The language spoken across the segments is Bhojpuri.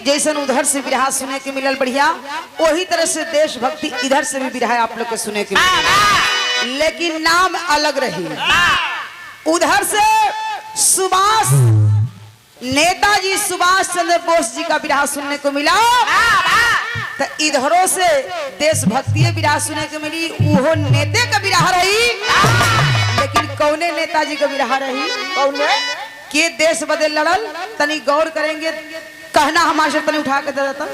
जैसन उधर से बिरहा सुने के मिलल बढ़िया, वही तरह से देशभक्ति इधर से भी बिरहा आप लोग के सुने के मिलल, लेकिन नाम अलग रही। उधर से सुभाष, नेताजी सुभाष चंद्र बोस जी का बिरहा सुनने को मिला, तो इधरों से देशभक्ति बिरहा सुने को मिली। वो नेते का बिरहा रही, लेकिन कौने नेताजी का बिरहा रही, कौने के देश बदे लड़ल, तनी गौर करेंगे। कहना हमारे तनी उठा के दे देता।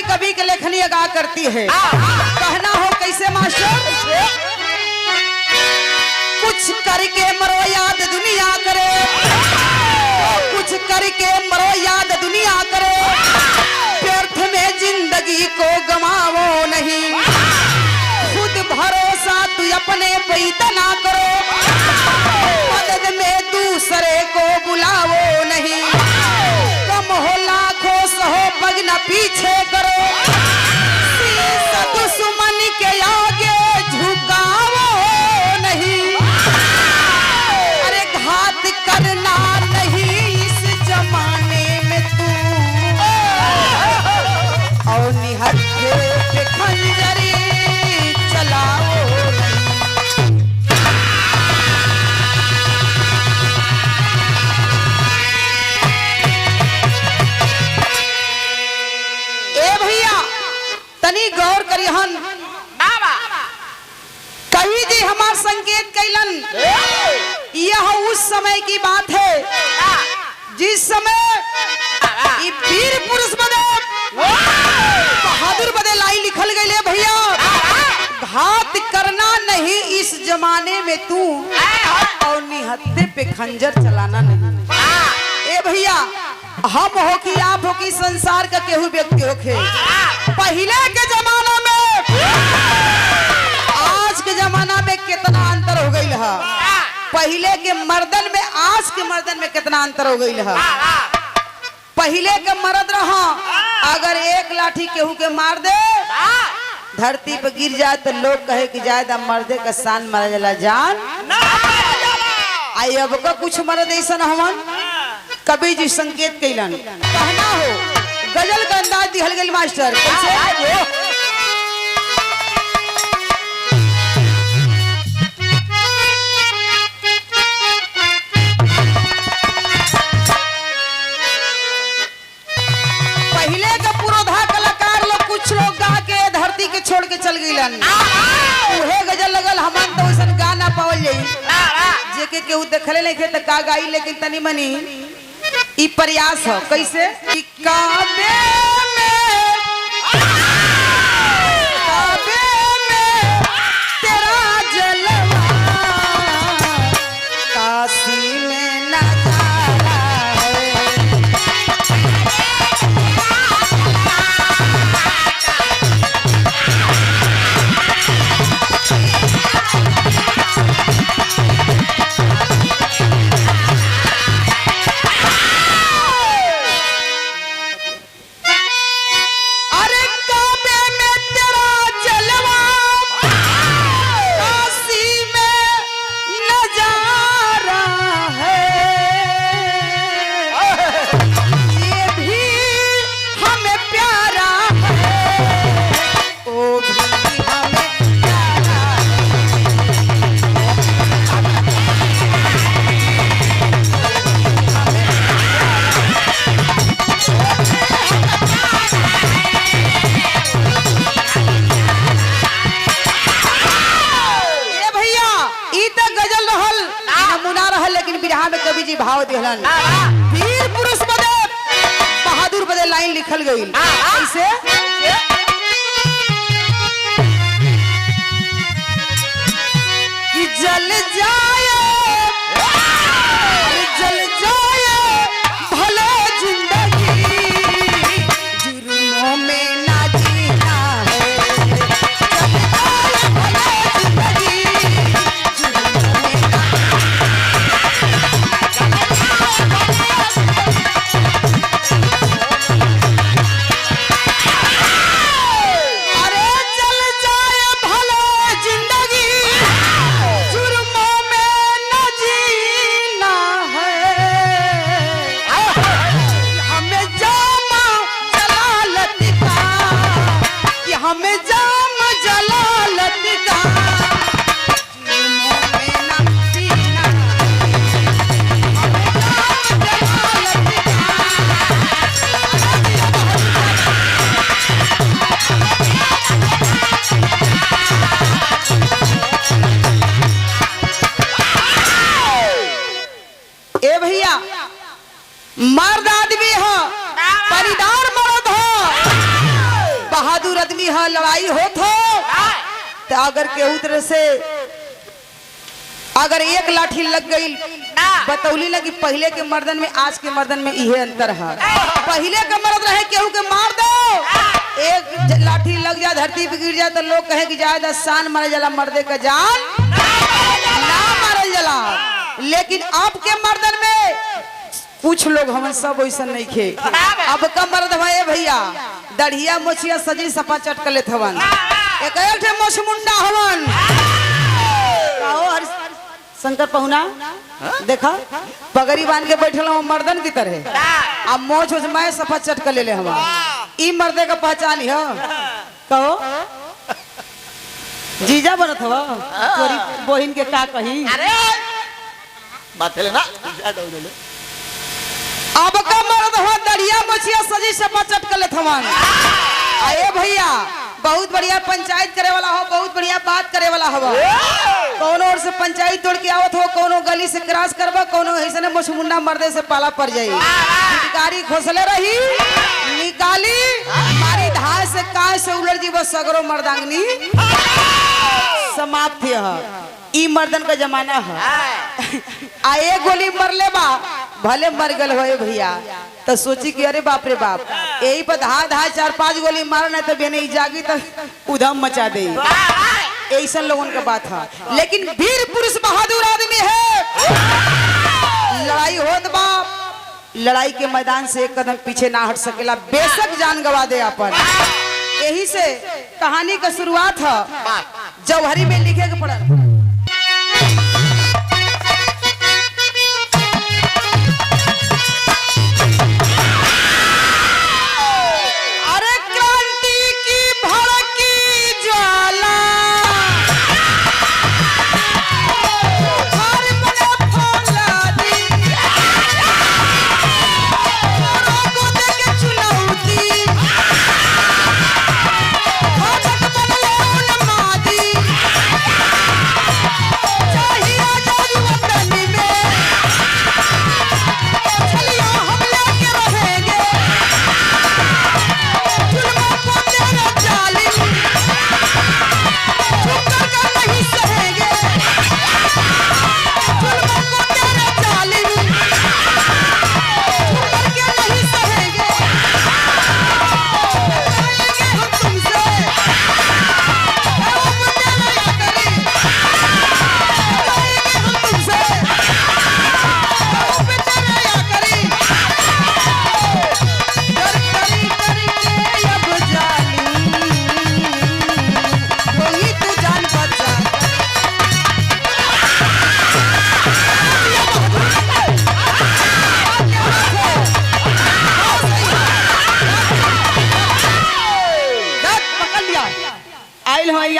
कवि के लेखनी अगा करती है। कहना हो कैसे मास्टर, कुछ करके मरो याद दुनिया करे, कुछ करके मरो याद दुनिया करे, व्यर्थ में जिंदगी को गमावो नहीं, खुद भरोसा तू अपने पे इतना करो, मदद में दूसरे को बुलावो नहीं, कम हो लाखों सहो पग न पीछे करो, दुश्मन के आगे झुकावो नहीं, अरे घात करना नहीं इस जमाने में तू, और निहत्थे पे खंजरी चलाओ नहीं। ए भैया तनी गौर करिहन, कवि जी हमार संकेत कैलन, यह उस समय की बात है जिस समय वीर पुरुष बदे बहादुर बदे लाई लिखल गई भैया, घात करना नहीं इस जमाने में तू, और निहत्थे पे खंजर चलाना नहीं। ए भैया हम हो कि आप हो कि संसार का केहू व्यक्ति होखे, पहले के जमाना में आज के जमाना में कितना अंतर हो गई है, पहले के मर्दन में आज के मर्दन में कितना अंतर हो गई है। पहले के मर्द रहा, अगर एक लाठी केहू के मार दे धरती पे गिर जाए तो लोग कहे कि जायदा मर्दे का शान मारा जाला जान, आई अब का कुछ मर्द ऐसा हवन। कवि जी संकेत कैलन, कहना हो गजल का अंदाज दिहल गई मास्टर कैसे, पहले का पुरोधा कलाकार लोग कुछ लोग गा के धरती के छोड़ के चल गईलन, उहे गजल लगल हमन तो वैसन गा ना पावल जाई, जेके केहू देखले नहीं थे तो का गाई, लेकिन तनी मनी ई प्रयास हो कैसे कि काबे में तेरा जलवा, काशी में नजारा है, जी भाव दिहलन, वीर पुरुष बदे बहादुर बदे लाइन लिखल गई कैसे, मर्द आदमी है, परिदार मर्द है, बहादुर आदमी है, लड़ाई होत हो तो अगर केहू तरह से अगर एक लाठी लग गई, बतौली लगी पहले के मर्दन में आज के मर्दन में इहे अंतर है। पहले के मर्द रहे केहू के मार दो, एक लाठी लग जाए धरती पे गिर जाए तो लोग कहे कि जाए शान मारे जला, मर्दे का जान ना मारे जला। लेकिन अब के मर्दन में कुछ लोग हम सब वैसा नहीं खे। अब का मर्द भाई भैया दढ़िया मोछिया सजी सपा चटक लेत हवन, एक मोछ मुंडा हवन। शंकर पहुना देखा पगड़ी बांध के बैठल हूँ मर्दन की तरह, अब मोछ मैं सफा चटक ले हवा। ई मर्दे का पहचान है कहो जीजा बनत हवा तोरी बहिन के का कही। बात है ना अब का मर्द हो दरिया मछिया सजी सफा चटक ले हवन। अरे भैया बहुत बढ़िया पंचायत करे वाला हो, बहुत बढ़िया बात करे वाला हवा। कोनो और से पंचायत तोड़ के आवत हो, कोनो गली से क्रॉस करबा, कोनो ऐसे मुंडा मर्दे से पाला पड़ जाई। शिकारी घोसले रही निकाली मारी धाय से काय से उलट जीव सगरो मर्दांगनी समाप्त है। ई मर्दन का जमाना है। आ एक गोली मर ले बा भले मर गल हो भैया तो सोची कि अरे बाप रे बाप यही पर धा 4-5 गोली मारना तो बेने जागी तो उधम मचा दे। ऐसा लोगों का बात है। लेकिन वीर पुरुष बहादुर आदमी है, लड़ाई होत बाप लड़ाई के मैदान से एक कदम पीछे ना हट सकेला, बेशक जान गवा दे अपन। यही से कहानी का शुरुआत है जौहरी में लिखे के पड़ल।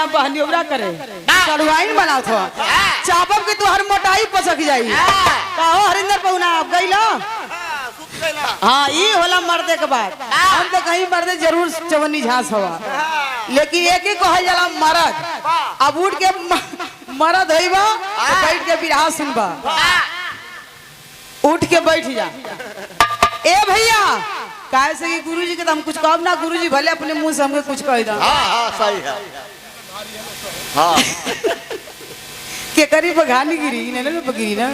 बहनियोरा करे चढ़वाइन बनाओ था चापब के तुहर मोटाई पसक जाई। कहो हरिंदर पहुना आप गइला हाँ ई होला मर्दे के बाद। हम तो कहीं मर्दे जरूर चवन्नी झांस हवा, लेकिन एक ही कहल जाला मर्द। अब उठ के मर्द होइबा बैठ के बिरहा सुनबा, उठ के बैठ जा। ए भैया काहे से कि गुरुजी के तो हम कुछ कहब ना, गुरुजी भले अपने मुंह से हमके कुछ कह दा। हां सही है हाँ के करीब घानी गिरी ने गिरी ना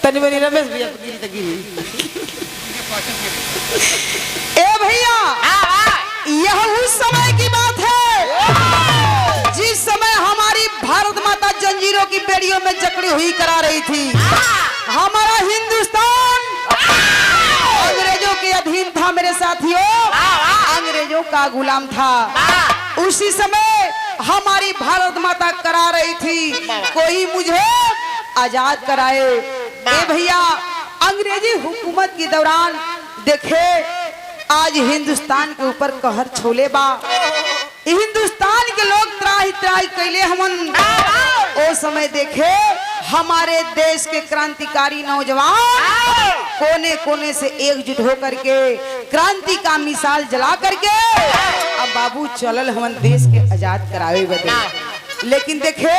तनी बनी रमेश भैया गिरी तो गिरी। ए भैया यह उस समय की बात है जिस समय हमारी भारत माता जंजीरों की बेड़ियों में जकड़ी हुई करा रही थी। हमारा हिंदुस्तान अंग्रेजों के अधीन था मेरे साथियों, अंग्रेजों का गुलाम था। उसी समय हमारी भारत माता करा रही थी कोई मुझे आजाद कराए। ए भैया अंग्रेजी हुकूमत के दौरान देखे आज हिंदुस्तान के ऊपर कहर छोले बा, हिंदुस्तान के लोग त्राही त्राही कैले हमन। ओ समय देखे हमारे देश के क्रांतिकारी नौजवान कोने कोने से एकजुट होकर के क्रांति का मिसाल जला करके अब बाबू चलल हमन देश के आजाद करावे बदे। लेकिन देखे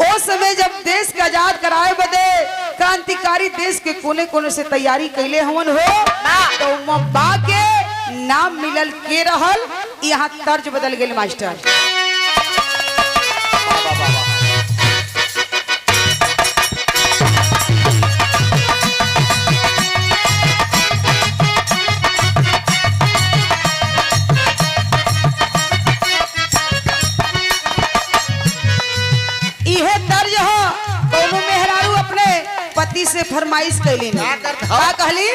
ओ समय जब देश के आजाद करावे बदे क्रांतिकारी देश के कोने कोने से तैयारी कैले हवन हो तो बा के नाम मिलल के रहल यहाँ तर्ज बदल गेल मास्टर। पति से फरमाइश कैली का कहली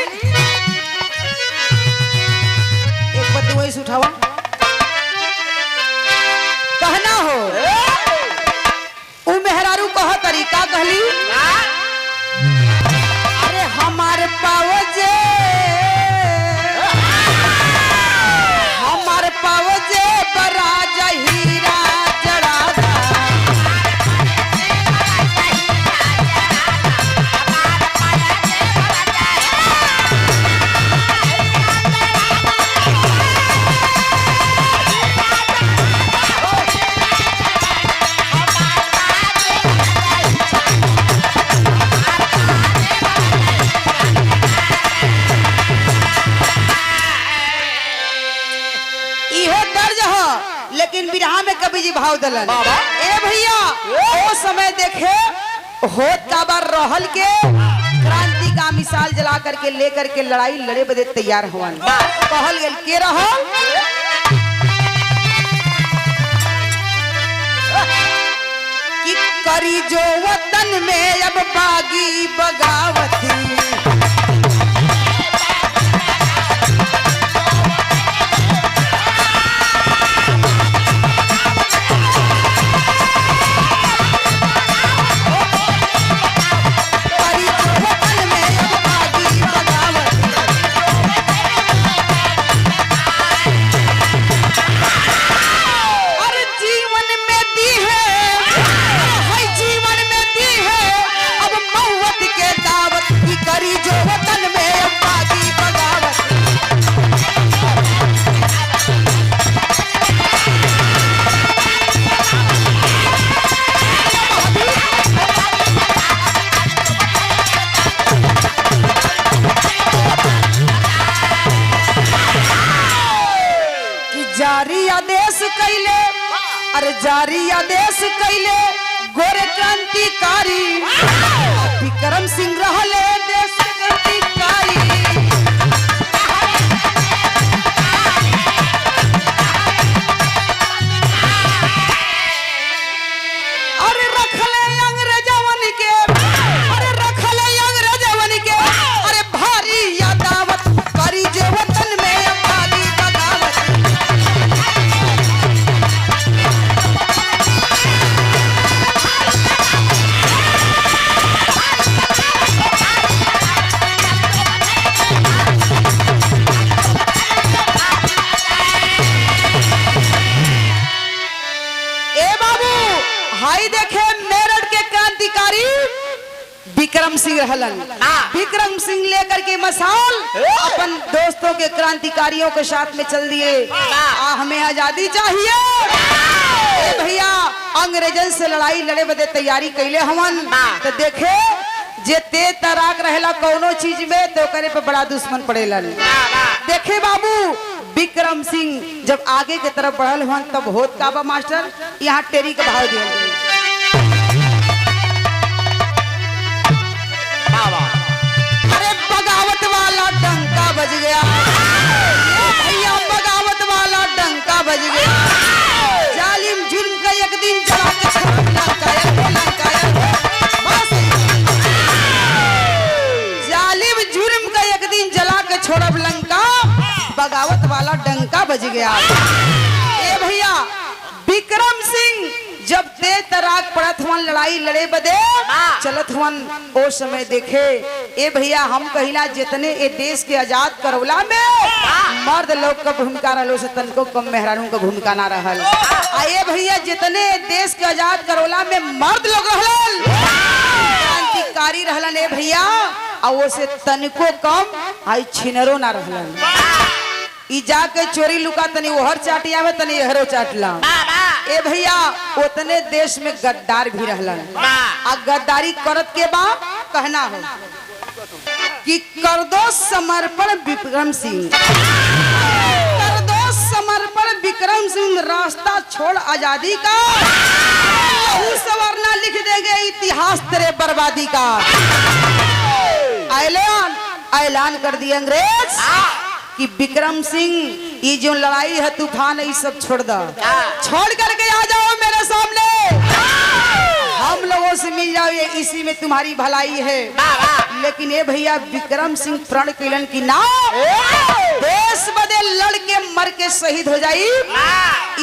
एक पति वही उठावा कहना हो उ मेहरारू कह तरीका कहली अरे हमारे पावजे बरा हीरा जड़ा लेकिन बिरहा में कभी जी भाव दलन ए भैया वो समय देखे होत का बार रहल के क्रांति का मिसाल जला करके लेकर के लड़ाई लड़े बदे तैयार हुआ कहल गेल के रहल कि करी जो वतन में अब बागी बगावती जारी आदेश कैले गोरे क्रांतिकारी विक्रम सिंह रहले देश क्रांतिकारी अरे रखले अंग्रेजवन के अरे भारी यादावत करी जे वतन में अबादी बगावत भाई देखे मेरठ के क्रांतिकारी विक्रम सिंह रहलन विक्रम सिंह लेकर के मसाल अपन दोस्तों के क्रांतिकारियों के साथ में चल दिए हमें आजादी चाहिए भैया अंग्रेजन से लड़ाई लड़े बदे तैयारी कैले हमन तो देखे जे ते तराक रहेला कोनो चीज में तो करे पे बड़ा दुश्मन पड़ेलन देखे बाबू विक्रम सिंह जब आगे के तरफ बढ़ल हुआ तब होत का बा मास्टर यहाँ टेरी का भाव दिया अरे बगावत वाला डंका बज गया भैया बगावत वाला डंका बज गया जालिम जुर्म का एक दिन जला के जालिम जुर्म का एक दिन जला के छोड़ब लंका बगावत वाला डंका बज गया ए भैया विक्रम सिंह जब तेज तराक पड़त हुआ लड़ाई लड़े बदे चलत हुआ ओ समय देखे ए भैया हम कहिला जितने ए देश के आजाद करौला में मर्द लोग का भूमिका रहलो से तनको कम मेहरानों का भूमिका ना रहल आए भैया जितने देश के आजाद करौला में मर्द लोग रहलन क्रांतिकारी रहलन ए भैया और वो से तनको कम आई छिनरो ना रहलन ई जाके चोरी लुका तनी ओहर चाटिया में तनी एहरो चाटला ए भैया उतने देश में गद्दार भी रहलन आ गद्दारी करत के बाद कहना हो कि कर दो समर्पण विक्रम सिंह, कर दो समर्पण विक्रम सिंह, रास्ता छोड़ आजादी का, सवरना लिख देंगे इतिहास तेरे बर्बादी का। ऐलान ऐलान कर दिया अंग्रेज कि विक्रम सिंह ये जो लड़ाई है तूफान है ये सब छोड़ दो, छोड़ करके आ जाओ मेरे सामने, हम लोगों से मिल जाओ, ये इसी में तुम्हारी भलाई है। लेकिन ये भैया विक्रम सिंह प्रण किलन की ना देश बदे लड़ के मर के शहीद हो जाई,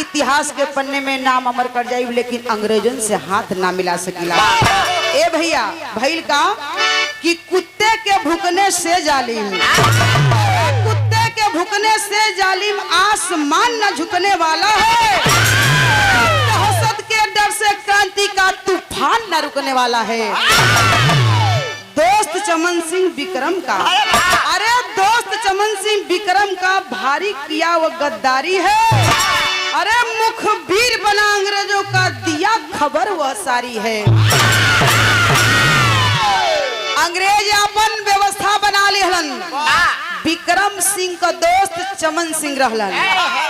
इतिहास के पन्ने में नाम अमर कर जाई, लेकिन अंग्रेजों से हाथ ना मिला सकिला। ए भैया भैल का कि कुत्ते के भुकने से जालिम, कुत्ते के भुकने से जालिम आसमान न झुकने वाला है, दहशत के डर से क्रांति का तूफान न रुकने वाला है। दोस्त चमन सिंह विक्रम का, अरे दोस्त चमन सिंह विक्रम का भारी किया वो गद्दारी है, अरे मुखबिर बना अंग्रेजों का दिया खबर वह सारी है। अंग्रेज अपन व्यवस्था बना लेहलन, विक्रम सिंह का दोस्त चमन सिंह रहलन,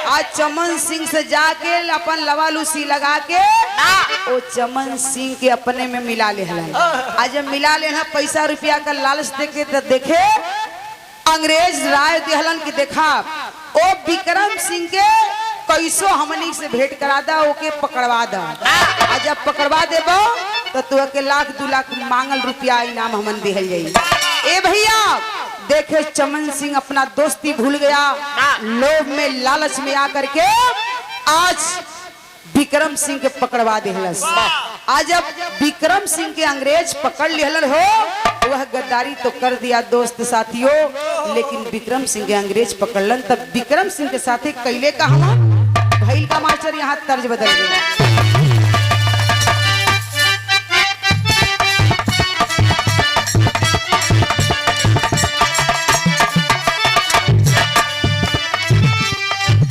आज चमन सिंह से जाके अपन लवालूसी लगा के वो चमन सिंह के अपने में मिला लेहलन। आज जब मिला लेना पैसा रुपया का लालच देके तो देखे अंग्रेज राय देहलन कि देखा ओ विक्रम सिंह के कैसो हमनी से भेंट करा दा, ओके पकड़वा दा, आज जब पकड़वा देबो तो तू के लाख 2 लाख मांगल रुपया इनाम हमन दिहल जाई। ए भैया देखे चमन सिंह अपना दोस्ती भूल गया, लोभ में लालच में आकर के आज विक्रम सिंह के पकड़वा दिहलस। आज जब विक्रम सिंह के अंग्रेज पकड़ लिहलन हो, वह गद्दारी तो कर दिया दोस्त साथियों, लेकिन विक्रम सिंह के अंग्रेज पकड़लन तब विक्रम सिंह के साथे कैले का हम भैल का मास्टर यहाँ तर्ज बदल गया।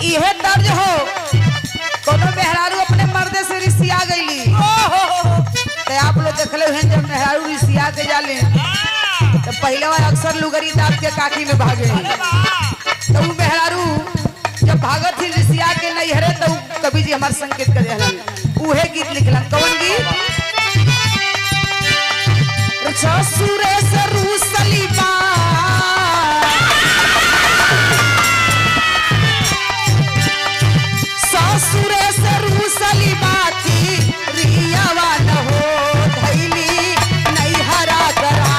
यह तर्ज हो कोनो मेहरारू अपने मर्दे से रिसिया गईली, तो आप लोग देखले हैं जब मेहरारू रिसिया के जाले तो पहले बार अक्सर लुगरी दाब के काकी में भागे, तो वो मेहरारू जब भागत थी रिसिया के नहीं हरे तो कभी जी हमार संकेत कर देहलन, उहे गीत लिखलन। कौन गीत? ससुरे से रूसली बा ससुरे से रूसली बाती रियावा न हो धैली नहीं हरा करा,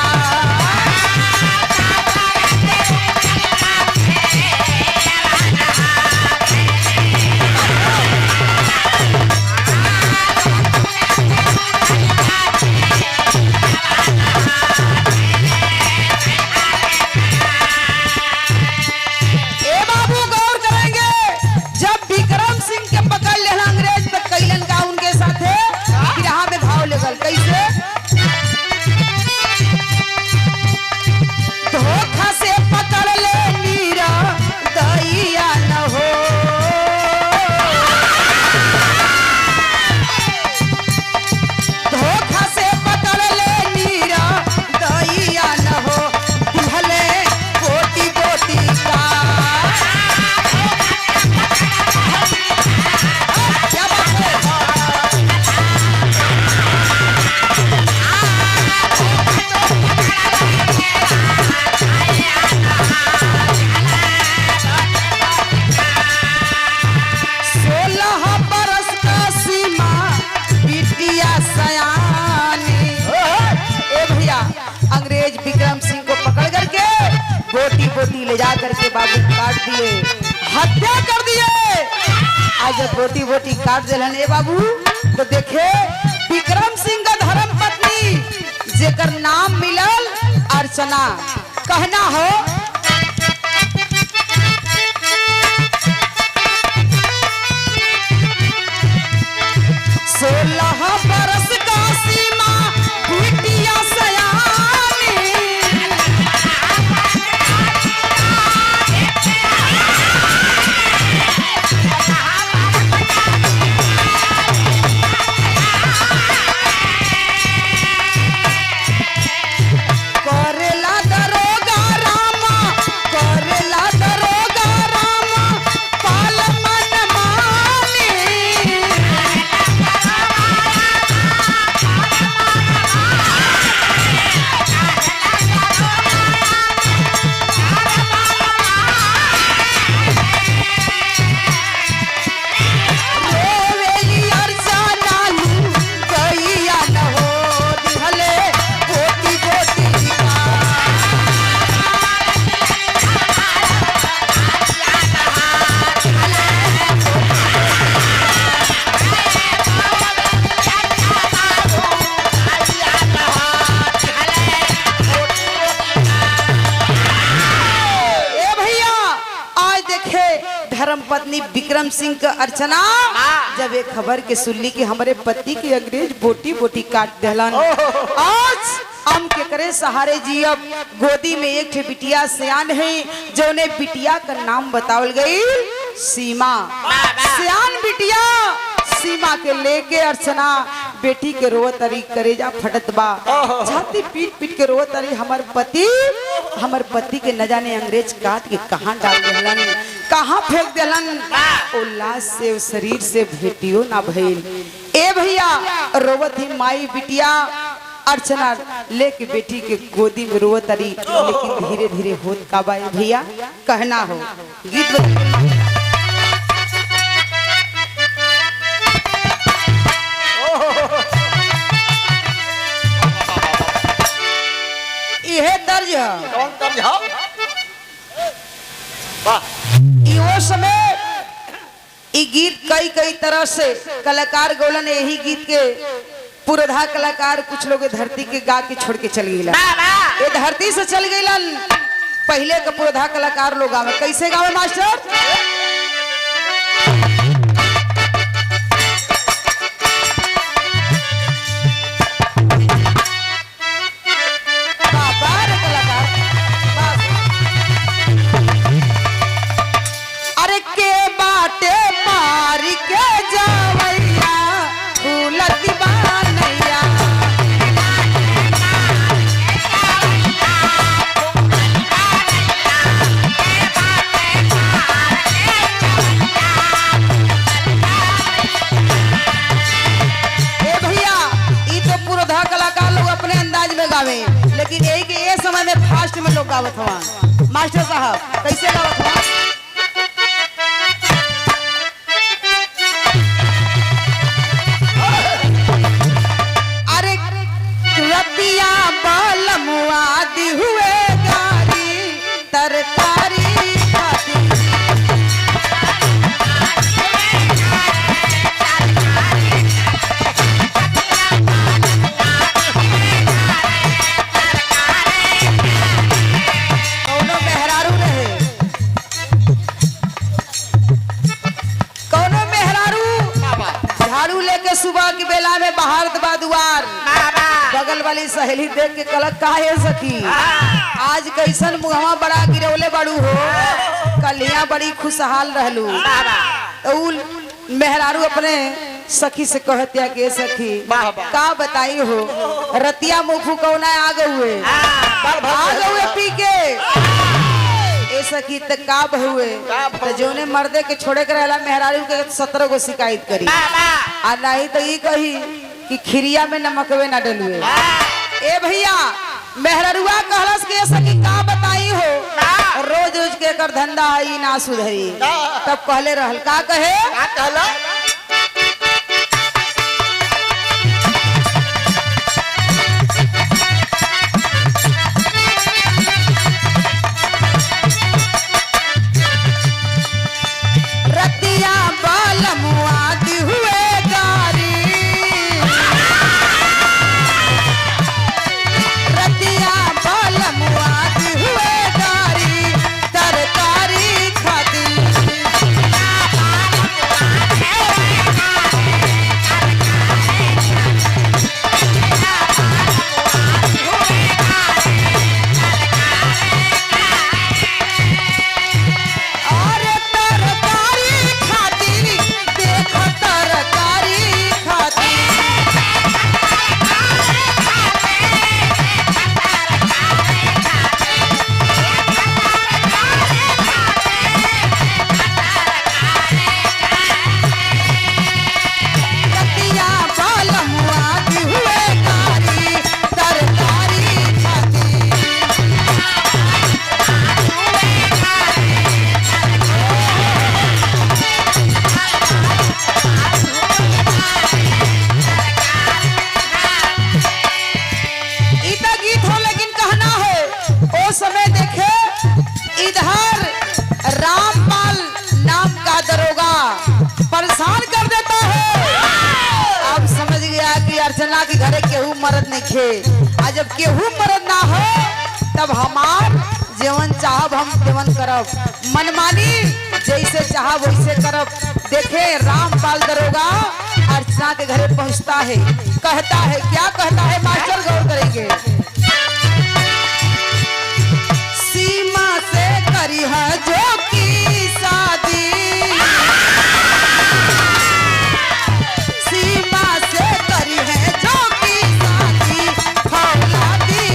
बोटी ले जा करके बाबू काट दिए, हत्या कर दिए। आज जब बोटी बोटी काट दिलन ए बाबू तो देखे विक्रम सिंह का धर्म पत्नी जेकर नाम मिलल अर्चना, कहना हो 16 बरस का सीमा बिटिया सयानी, धर्म पत्नी विक्रम सिंह का अर्चना जब ये खबर के सुनली कि हमारे पति के अंग्रेज बोटी बोटी काट देलन, आज हम के करे सहारे जी अब गोदी में एक ठे बिटिया सियान है जो ने बिटिया का नाम बतावल गई सीमा। सियान बिटिया सीमा के लेके अर्चना बेटी के रोवत तरी करेजा फटत बा, छाती पीट पीट के रोवत तरी हमर पति के न जाने अंग्रेज काट के कहाँ डाल देलन, कहाँ फेंक देलन, ओ लाश से ओ शरीर से भेटियो ना भइल। ए भैया रोवत ही माई बिटिया अर्चना लेके बेटी के गोदी में रोवत तरी, लेकिन धीरे धीरे होत का बा भैया कहना हो गीत यह तर्ज कौन तर्ज है? वाह, इहो समय ई गीत कई कई तरह से कलाकार गौलन, यही गीत के पुरधा कलाकार कुछ लोग धरती के गा के छोड़ के चल गईलन, ये धरती से चल गईलन। पहले के पुरधा कलाकार लोग गावे, कैसे गावे मास्टर? अरे के बाटे मारी के जावैया फूलती बानैया, ए भैया ई तो पुरधा कलाकार लोग अपने अंदाज में गावे, लेकिन यही के ये समय में फास्ट में लोग गावत हवा। मास्टर साहब कैसे गावत हवा? रतिया बालमुआ दी हुए गारी तरकारी खाती, कौनो मेहरारू रहे, कौनो मेहरारू झाड़ू लेके सुबह की बेला में बाहर दबा दुआर, बगल वाली सहेली देख के कलक काहे सखी आज कैसन मुहवा बड़ा गिरौले बड़ू हो, कलिया बड़ी खुशहाल रहलू। तो मेहरारू अपने सखी से कहतिया के सखी का बताई हो, रतिया मुँह फुकौना आ गए पी के, ए सखी तक का बहुए तो जोने मर्दे के छोड़े के रहला मेहरारू के 17 गो शिकायत करी, आ नहीं तो ये कही कि खिरिया में नमकवे ना डलुए। ए भैया मेहररुआ कहलस के सखी का बताई हो, रोज रोज के कर धंधा है ना सुधरी, तब कहले रहल का कहे का कहला? रतिया बालमुआ दी हुए गारी, रतिया बालमुआ दी हुए गारी तरकारी खाती, अरे तरकारी खाती देखो तरकारी खाती, रतिया बालमुआ दी हुए गारी तरकारी खाती। इतना गीत हो लेकिन कहना है ओ समय देखे इधर रामपाल नाम का दरोगा परेशान कर देता है, अब समझ गया कि अर्चना के घरे केहू मर्द नहीं खे, आ जब केहू मर्द ना हो तब हमार जीवन चाहब हम जीवन करब, मनमानी जैसे चाहा वैसे करब। देखे रामपाल दरोगा अर्चना के घरे पहुंचता है, कहता है, क्या कहता है मास्टर, गौर करेंगे। सीमा से करी है जो की शादी, सीमा से करी है जो की शादी, फौलादी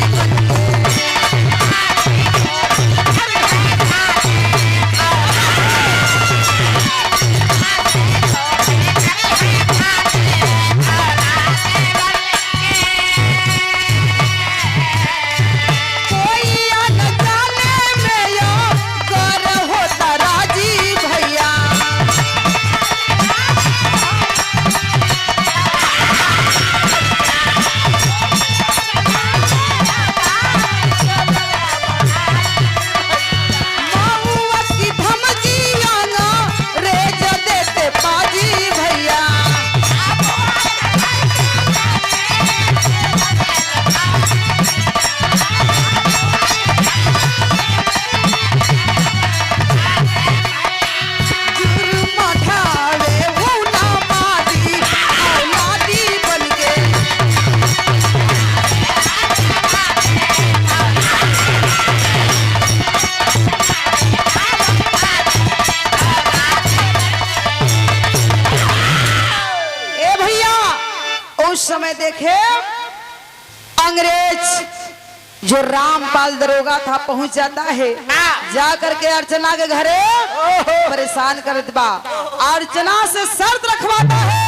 समय देखे अंग्रेज जो रामपाल दरोगा था पहुंच जाता है, जा करके अर्चना के घरे परेशान कर बा। अर्चना से शर्त रखवाता है,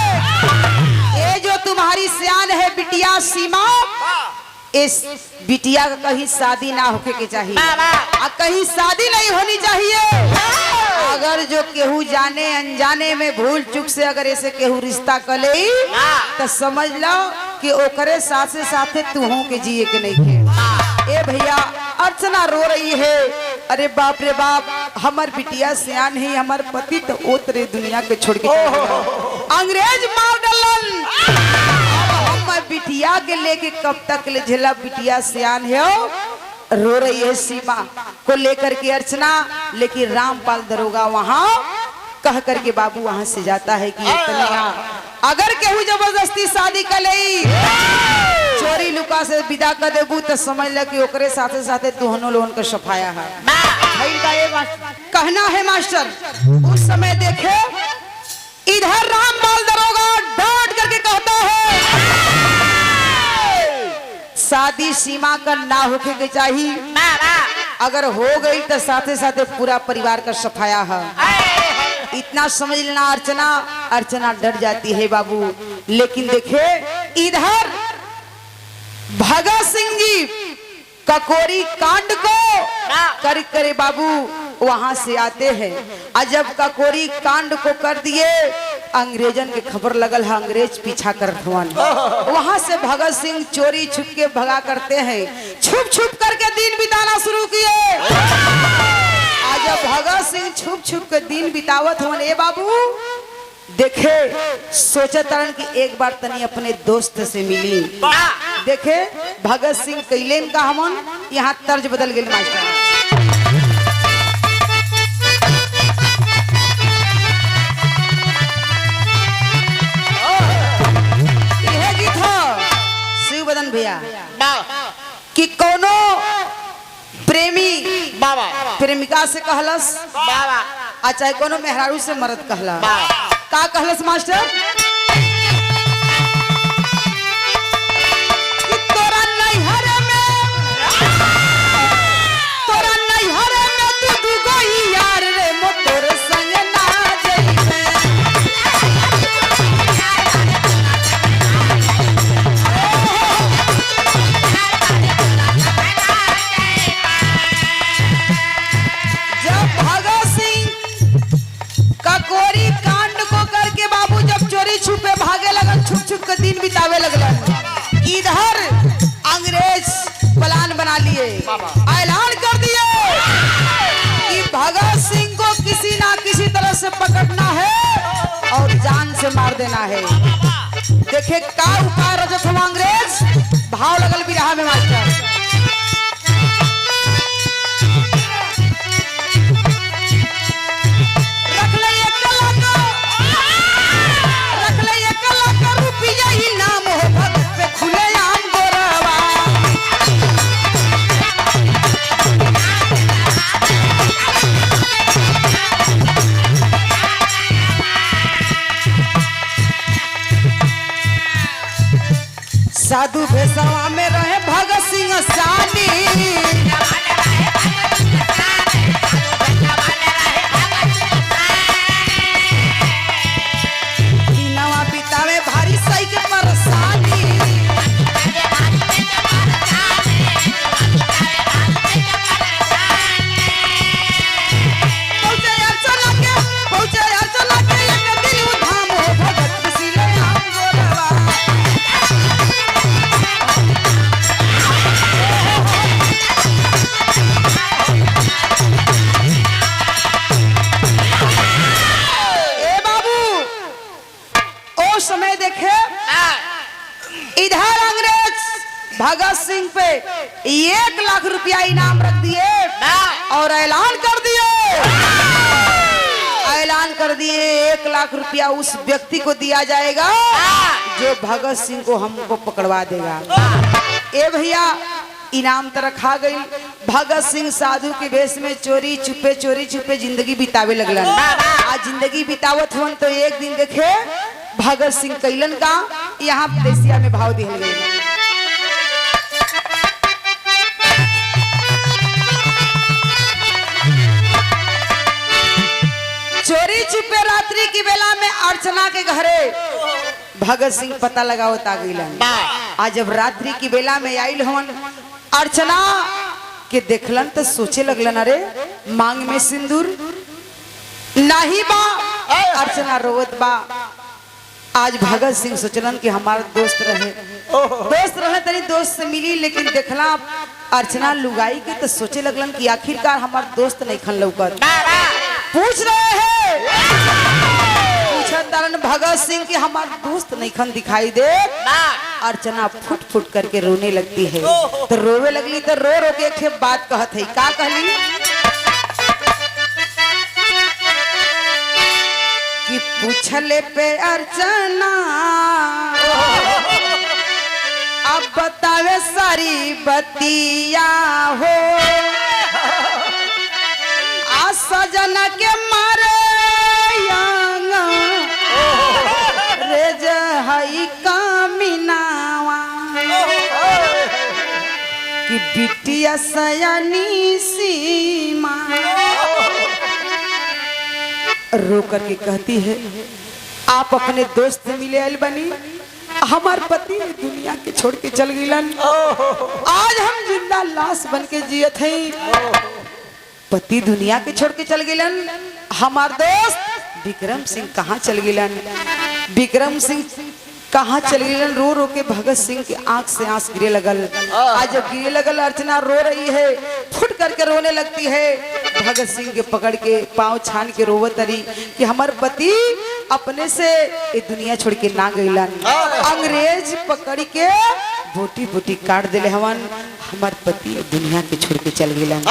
ये जो तुम्हारी सियान है बिटिया सीमा, इस बिटिया का कहीं शादी ना होके के चाहिए, कहीं शादी नहीं होनी चाहिए। अगर जो केहू जाने अनजाने में भूल चुक से अगर ऐसे केहू रिश्ता कर ले तो समझ लो कि ओकरे साथे साथे तुहों के जिए के नहीं के। ए भैया अर्चना रो रही है, अरे बाप रे बाप, हमार बिटिया सियान है, हमार पति तो ओतरे दुनिया के छोड़ के अंग्रेज मार डालन। हम बिटिया के लेके कब तक ले झेला, बिटिया सियान है, रो रही है सीमा को लेकर के अर्चना। लेकिन रामपाल दरोगा वहां कह करके बाबू वहां से जाता है कि अगर केहू जबरदस्ती शादी कर ले, चोरी लुका से विदा कर देबू तो समझ ले कि ओकरे साथे साथे दोनों लोगन का सफाया है। कहना है मास्टर, उस समय देखे इधर रामपाल दरोगा डांट करके कहता है शादी सीमा का ना होके के चाहिए, अगर हो गई तो साथे साथे पूरा परिवार का सफाया है। इतना समझ लेना अर्चना। अर्चना डर जाती है बाबू। लेकिन देखे इधर भगत सिंह जी ककोरी कांड को कर करे बाबू वहां से आते हैं। और जब ककोरी कांड को कर दिए, अंग्रेजन के खबर लगल है, अंग्रेज पीछा कर वहां से भगत सिंह चोरी छुप के भगा करते हैं। छुप छुप करके दिन बिताना शुरू किए। आज जब भगत सिंह छुप छुप के दिन बितावत हुआ, ए बाबू देखे सोचे तरन की एक बार तनी अपने दोस्त से मिली। देखे भगत सिंह कैलेन का हमन यहाँ तर्ज बदल गए मास्टर। बदन भैया कि कोनो प्रेमी बाबा प्रेमिका से कहलस बाबा, आ चाहे कोनो मेहरारू से मर्द कहला, का कहलस मास्टर? तोरा नैहर में तू दुगो यार रे मोर संग ना जइबे। ककोरी कांड को करके बाबू जब चोरी छुपे भागे लगन, छुप छुप के दिन बितावे लगलन, इधर अंग्रेज प्लान बना लिए, ऐलान कर दिए कि भगत सिंह को किसी ना किसी तरह से पकड़ना है और जान से मार देना है। देखे का उपाय रजत हम अंग्रेज, भाव लगल बिरहा में मास्टर। साधु भेसवा में रहे भगत सिंह सानी। दिनवा बितावे भारी सही के परेशानी। पहुंचे अर्चना के एक दिन उधाम हो भगत सिले आम गोरवा। ए बाबू ओ समय देखे इधर अंग्रेज भगत सिंह पे 1 लाख रुपया इनाम रख दिए और ऐलान कर दिए 1 लाख रुपया उस व्यक्ति को दिया जाएगा जो भगत सिंह को हमको पकड़वा देगा। ए भैया इनाम तो रखा गई। भगत सिंह साधु के भेष में चोरी छुपे जिंदगी बितावे लगलन। आज जिंदगी बितावत हुन तो एक दिन देखे भगत सिंह कैलन का यहाँ देसिया में भाव दिहल गई। चोरी छुपे रात्रि की बेला में अर्चना के घरे भगत सिंह पता लगावत आ गईलन। आज जब रात्रि की बेला में आइल हवन अर्चना के देखलन तो सोचे लगलन अरे मांग में सिंदूर नहीं बा। अर्चना रोवत बा। आज भगत सिंह सोचलन कि हमारा दोस्त रहे तनी दोस्त से मिली, लेकिन देखला अर्चना लुगाई के तो सोचे लगलन कि आखिरकार हमार दोस्त नहीं खन लौकत। पूछ रहे हैं पूछत भगत सिंह कि हमारा दोस्त नहीं खन दिखाई दे। अर्चना फुट फुट करके रोने लगती है। तो रोवे लगली तो रो रो के एक बात कहत है। का कहली कि पूछले पे अर्चना अब बतावे सारी बतिया हो। सजन के मारे रे जहई कामिनावा कि बिटिया सयानी सीमा। रो करके कहती है आप अपने दोस्त से मिले आइल बनी, हमार पति दुनिया के छोड़ के चल गिलन। आज हम जिंदा लाश बन के जियत हैं। पति दुनिया के छोड़ के चल गिलन। हमार दोस्त विक्रम सिंह कहाँ चल गिलन? विक्रम सिंह कहाँ चल गिलन? रो रो के भगत सिंह की आंख से आंस गिरे लगल। आज जब गिरे लगल अर्चना रो रही है, फुट करके रोने लगती है। भगत सिंह के पकड़ के पांव छान के रोवत रही कि हमार पति अपने से ये दुनिया छोड़ के ना गइलन। अंग्रेज पकड़ के बोटी बोटी काट दिले हवन। हमार पति दुनिया के छोड़ के चल गिलन।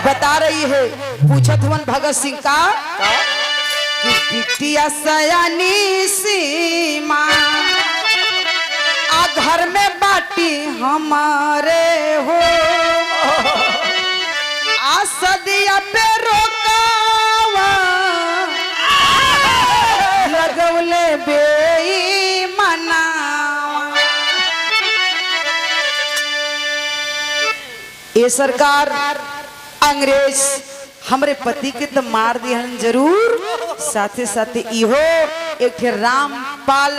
बता रही है पूछत हुन भगत सिंह का कि बिटिया सयानी सीमा आ घर में बाटी हमारे हो। आ सदिया पे रोकावा लगवले बेईमाना। ये सरकार अंग्रेज हमरे पति के तो मार दिहन जरूर, साथे साथे इहो एक ठे रामपाल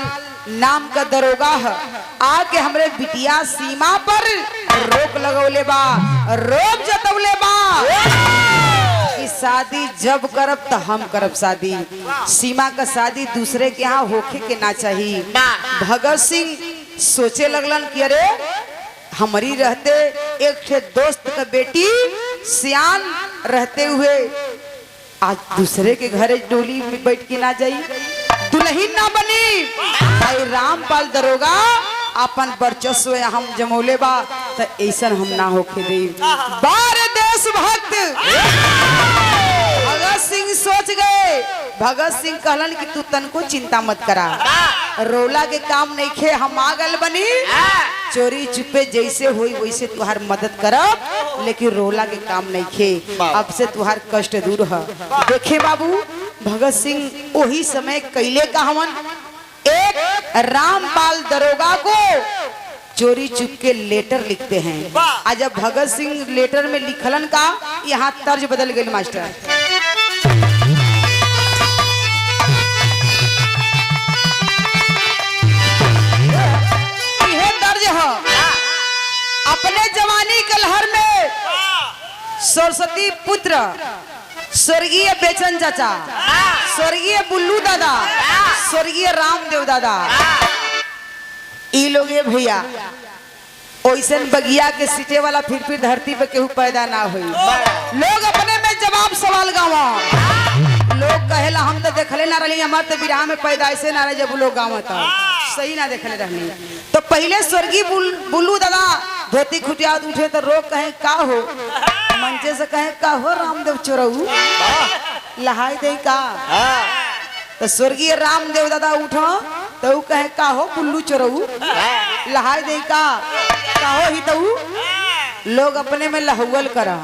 नाम का दरोगा है आके हमरे बिटिया सीमा पर रोक लगौले बा, रोक जतौले बा कि शादी जब करब तो हम करब शादी। सीमा का शादी दूसरे के यहाँ होखे के ना चाहिए। भगत सिंह सोचे लगलन कि अरे हमारी रहते एक ठे दोस्त का बेटी सियान रहते हुए आज दूसरे के घरे डोली में बैठ के ना जाई, दुल्हन ना बनी। भाई रामपाल दरोगा अपन वर्चस्व हम जमौले बा तो ऐसा हम ना होके दे। बारे देशभक्त भगत सिंह सोच गए। भगत सिंह कहलन कि तू तनको चिंता मत करा, रोला के काम नहीं खे, हम आगल बनी चोरी छुपे जैसे हुई वैसे तुहार मदद करब, लेकिन रोला के काम नहीं खे। अब से तुहार कष्ट दूर है। देखे बाबू भगत सिंह वही समय कैले का हमन एक रामपाल दरोगा को चोरी चुप के लेटर लिखते हैं। आज जब भगत सिंह लेटर में लिखलन का यहाँ तर्ज बदल गई मास्टर। यह तर्ज है अपने जवानी के लहर में सरस्वती पुत्र स्वर्गीय बेचन चाचा, स्वर्गीय बुल्लू दादा, स्वर्गीय रामदेव दादा, ई लोग भैया ओइसन बगिया के सीटे वाला फिर धरती पे केहू पैदा ना हुई। लोग अपने में जवाब सवाल गावा। लोग कहेला हम तो देखले ना रही, हमारे तो बिरहा में पैदाइशे ना रहे जब लोग गाँव था सही ना देखले रहनी। तो पहले स्वर्गीय बुल्लू दादा धोती खुटिया उठे तो रोक कहे का हो, मंचे से कहे का हो रामदेव चोरऊ लहाई दे का। तो स्वर्गीय रामदेव दादा उठो तो कहे का हो बुल्लू चोरऊ लहाई दे का हो ही तो लोग अपने में लहुअल करा।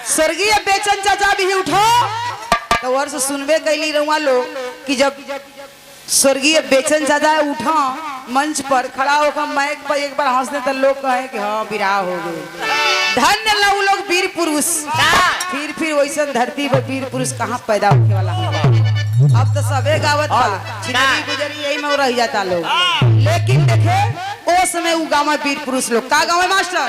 स्वर्गीय बेचन चाचा भी उठो तो वर्ष सुनबे कैली रहुआ लोग कि जब स्वर्गीय बेचन चाचा उठा मंच पर खड़ा होकर माइक पर एक बार हंसने तो लोग कहे कि हाँ विराह हो गए। धन्य लव लोग वीर पुरुष। फिर वैसे धरती पर वीर पुरुष कहाँ पैदा होने वाला है। अब तो सबे गावत छिनरी गुजरी यही में रह जाता लोग। लेकिन देखे ओ समय वो गाँव में वीर पुरुष लोग का गाँव है मास्टर।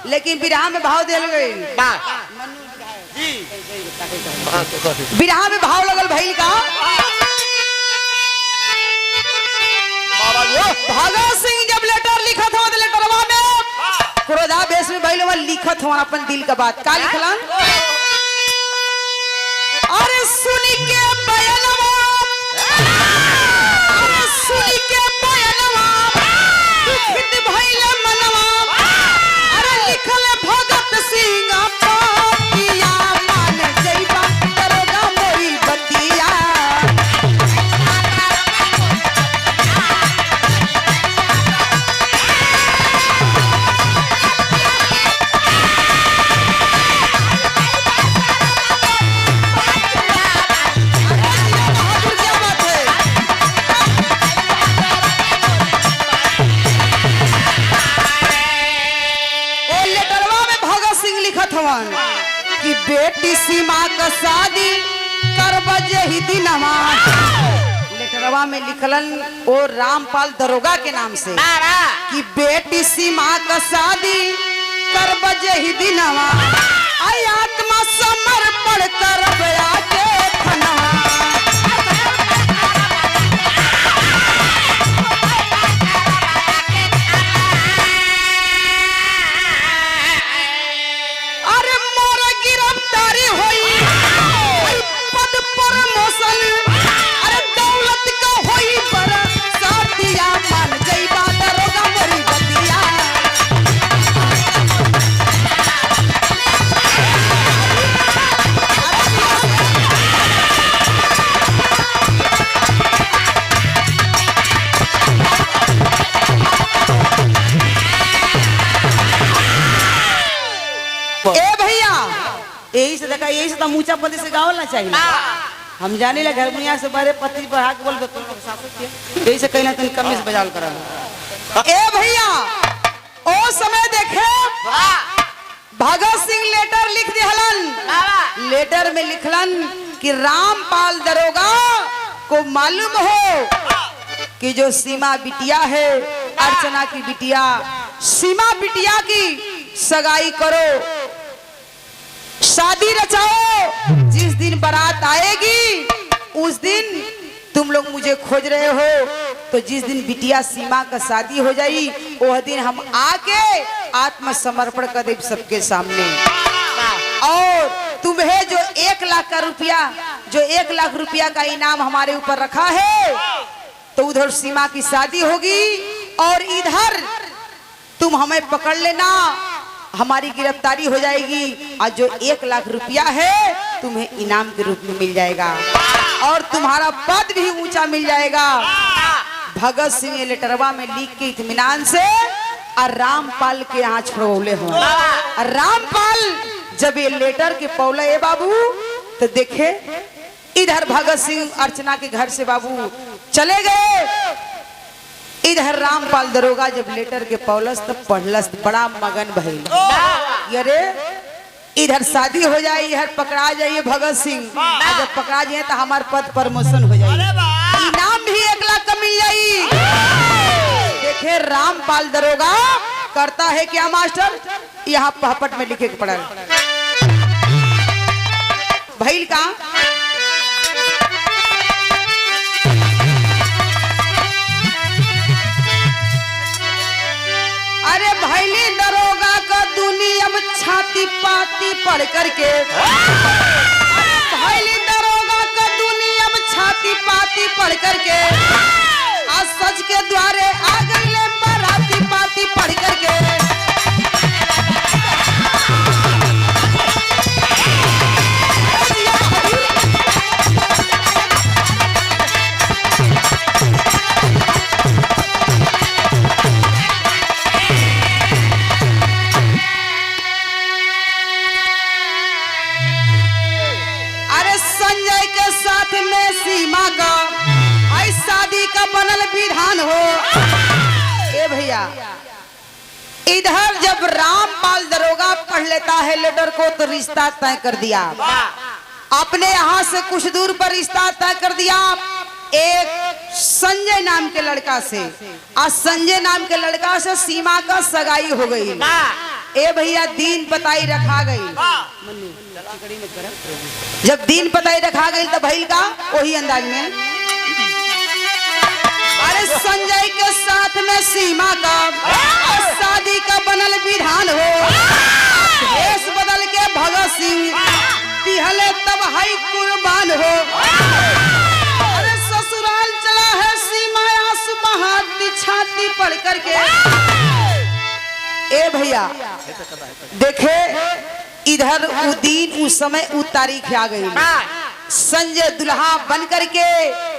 लेकिन बिरहा में भाव दिल गई। बिरहा में भाव लगल भइल का भगत सिंह जब लेटर लिखत हो तो लेटरवा में क्रोधा बेस में भइल लिखत हो अपन दिल का बात का लिखलन। अरे सुनी के बयानवा, अरे सुनी के बयानवा दुखित भइल मनवा। लिखल भगत सिंह पतिया मान जइबा दरोगा मोरी बतिया। क्या बात है। कि बेटी सीमा का शादी करब जही दिनवा। लेटरवा में लिखलन ओ रामपाल दरोगा के नाम से कि बेटी सीमा का शादी करब जही दिनवा। आई आत्मा समर्पण करब आके थनवा। यही से देखा, यही से तो ऊंचा पति से गावल ना चाहिए। हम जाने लगे हारमोनिया से बड़े पति बढ़ा के बोल यही से कहीं ना कहीं कम से बजाल करा। ए भैया ओ समय देखे भगत सिंह लेटर लिख दिहलन। लेटर में लिखलन कि रामपाल दरोगा को मालूम हो कि जो सीमा बिटिया है, अर्चना की बिटिया, सीमा बिटिया की सगाई करो, शादी रचाओ। जिस दिन बारात आएगी उस दिन तुम लोग मुझे खोज रहे हो, तो जिस दिन बिटिया सीमा का शादी हो जाई वह दिन हम आके आत्मसमर्पण कर देव सबके सामने। और तुम्हें जो 1 लाख का रुपया, जो 1 लाख रुपया का इनाम हमारे ऊपर रखा है, तो उधर सीमा की शादी होगी और इधर तुम हमें पकड़ लेना, हमारी गिरफ्तारी हो जाएगी और जो 1 लाख रुपया है तुम्हें इनाम के रूप में मिल जाएगा और तुम्हारा पद भी ऊंचा मिल जाएगा। भगत सिंह लेटरवा में लिख के इत्मीनान से और रामपाल के यहाँ छोड़ौले हो। और रामपाल जब ये लेटर के पौले ए बाबू तो देखे इधर भगत सिंह अर्चना के घर से बाबू चले गए, इधर रामपाल दरोगा जब लेटर के पौलस तब पढ़लस बड़ा मगन भइल। अरे इधर शादी हो जाए, इधर पकड़ा जाइए भगत सिंह, जब पकड़ा जाए तो हमार पद प्रमोशन हो जाए, इनाम भी 1 लाख का मिल जाई। देखे रामपाल दरोगा करता है क्या मास्टर, यहाँ पहपट में लिखे के पड़ा भइल का। अरे भैली दरोगा का दुनिया में छाती पाती पढ़ करके, भैली दरोगा का दुनिया में छाती पाती पढ़ करके आज सच के द्वारे आ गई ले मराठी पाती पढ़ करके। सीमा का आई शादी का बनल विधान हो। ए भैया इधर जब रामपाल दरोगा पढ़ लेता है लेटर को तो रिश्ता तय कर दिया, अपने यहाँ से कुछ दूर पर रिश्ता तय कर दिया एक संजय नाम के लड़का से। आज संजय नाम के लड़का से सीमा का सगाई हो गई। ए भैया दिन बताई रखा गई, जब दिन पताई रखा गई तो भइल का वही अंदाज में। अरे संजय के साथ में सीमा का शादी का बनल विधान हो, भेष बदल के भगत सिंह दिहले तब हाई कुर्बान हो। अरे ससुराल चला है सीमा आंसू बहाती छाती पढ़ करके। ए भैया देखे इधर उ दिन उस समय उ तारीख आ गई, संजय दुल्हा बन करके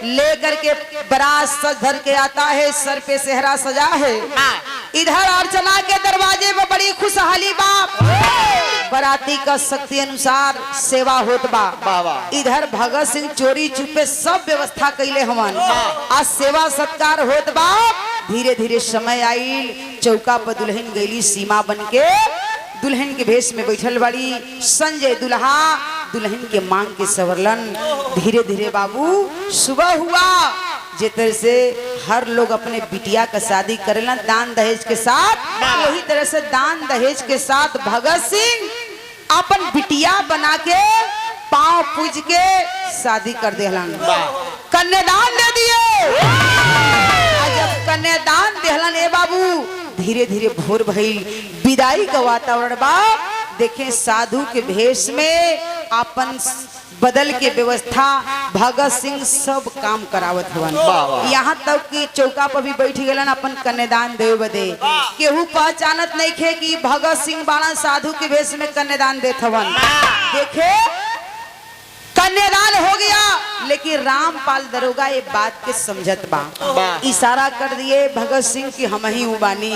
लेकर के बारात सज धर के आता है, सर पे सेहरा सजा है। इधर अर्चना के दरवाजे में बड़ी खुशहाली बाप, बराती का शक्ति अनुसार सेवा होत बा। इधर भगत सिंह चोरी छुपे सब व्यवस्था कैले हवन, आज सेवा सत्कार होत बा। धीरे धीरे समय आइल, चौका पर दुल्हन गईली सीमा बन के, दुल्हन के भेष में बैठल बड़ी। संजय दुल्हा दुल्हन के मांग के सवरलन। धीरे धीरे बाबू सुबह हुआ, जितर से हर लोग अपने बिटिया का शादी करेला दान दहेज के साथ, वही तरह से दान दहेज के साथ भगत सिंह अपन बिटिया बना के पांव पूज के शादी कर देहलन, कन्यादान दे दिए। जब कन्यादान देहलन ए बाबू धीरे धीरे भोर भइल, विदाई का वातावरण बा। देखें साधु के भेष में अपन बदल के व्यवस्था भगत सिंह सब काम करावत हवन। यहाँ तक कि चौका पर भी बैठ गलन अपन कन्यादान देव बदे। केहू पहचानत नहीं खे कि भगत सिंह बाणा साधु के भेष में कन्यादान देत हवन। देखे कन्यादान हो गया, लेकिन रामपाल दरोगा ये बात के समझत बा, इशारा कर दिए भगत सिंह की हम ही बानी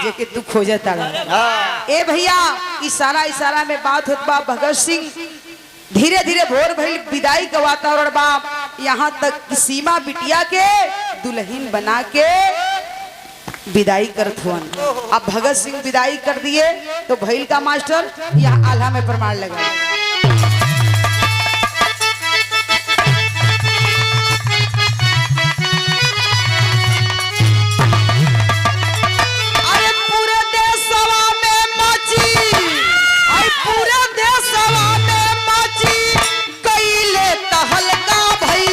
जे के तू खोजत आ। ए भैया इशारा इशारा में बात होत बा। भगत सिंह धीरे धीरे भोर भइल, विदाई का वातावरण बा। यहाँ तक कि सीमा बिटिया के दुल्हन बना के विदाई करत हुन। अब भगत सिंह विदाई कर दिए तो भइल का मास्टर, यहाँ आल्हा में प्रमाण लगा। पूरे देशवा में मची कैले तहलका भई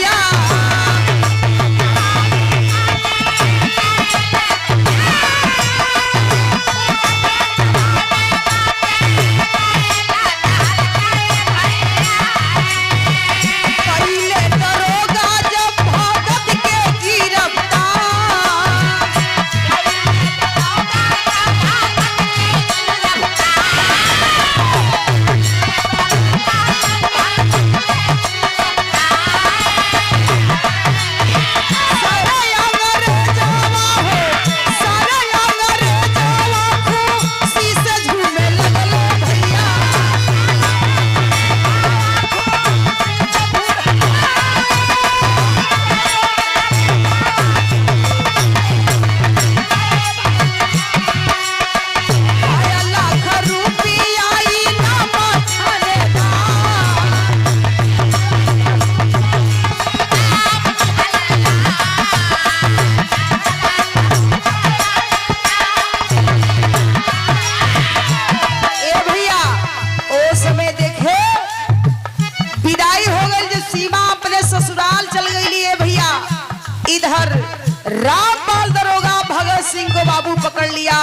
रामपाल दरोगा भगत सिंह को बाबू पकड़ लिया।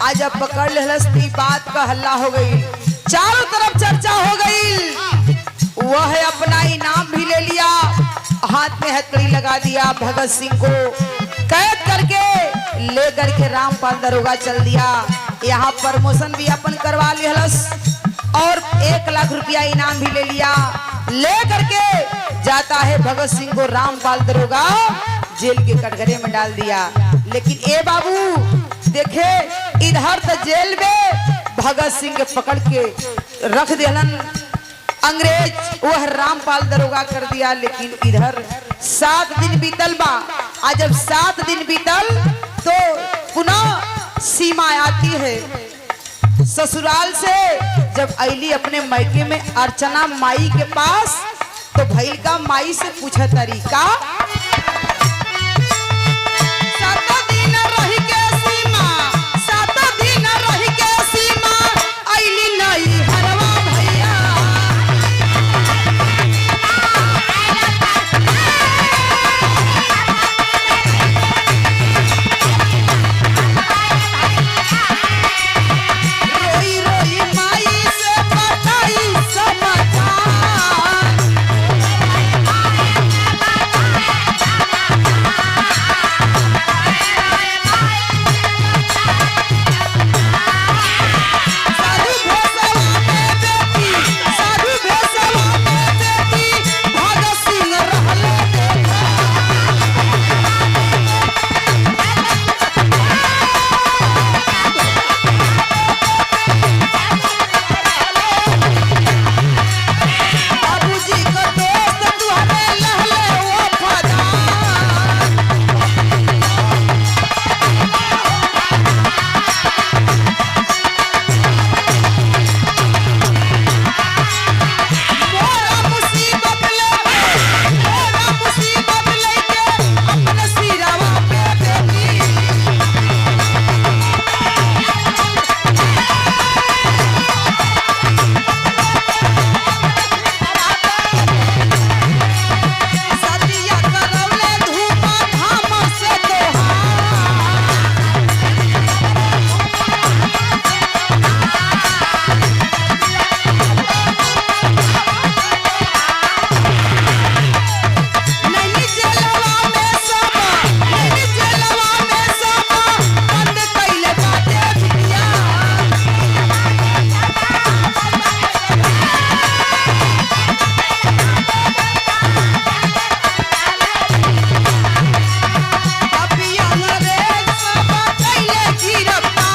आज जब पकड़ लेलस ती बात का हल्ला हो गई, चारों तरफ चर्चा हो गई। वह अपना इनाम भी ले लिया, हाथ में हथकड़ी लगा दिया। भगत सिंह को कैद करके ले करके रामपाल दरोगा चल दिया। यहाँ प्रमोशन भी अपन करवा लिहलस और 1 लाख रुपया इनाम भी ले लिया। ले करके जाता है भगत सिंह को रामपाल दरोगा जेल के कटघरे में डाल दिया। लेकिन ए बाबू देखे, इधर तो जेल में भगत सिंह के पकड़ के रख देलन अंग्रेज, वह रामपाल दरोगा कर दिया। लेकिन इधर 7 दिन बीतल बा। आज जब 7 दिन बीतल तो पुनः सीमा आती है ससुराल से। जब अली अपने मायके में अर्चना माई के पास, तो भैल का माई से पूछा तरीका, 7 दिन रही के सीमा, 7 दिन रही के सीमा, अली नहीं हरवा भैया। रोई रोई माई से बताई समाचार। साधु भेसवा में बेटी, साधु भेसवा में बेटी, भगत सिंह रहले देखा। बाबूजी का दोस्त तुहरे लहले वफादार। मोरा मुसीबत लेके अपने सिरवा पे बेटी। सतिया करौले धूपा धाम से तोहार। नैनी जेलवा में सब, नैनी जेलवा में सब, बंद कइले बाटे बिटिया। अभी अंग्रेज सब कइले गिरफ्तार।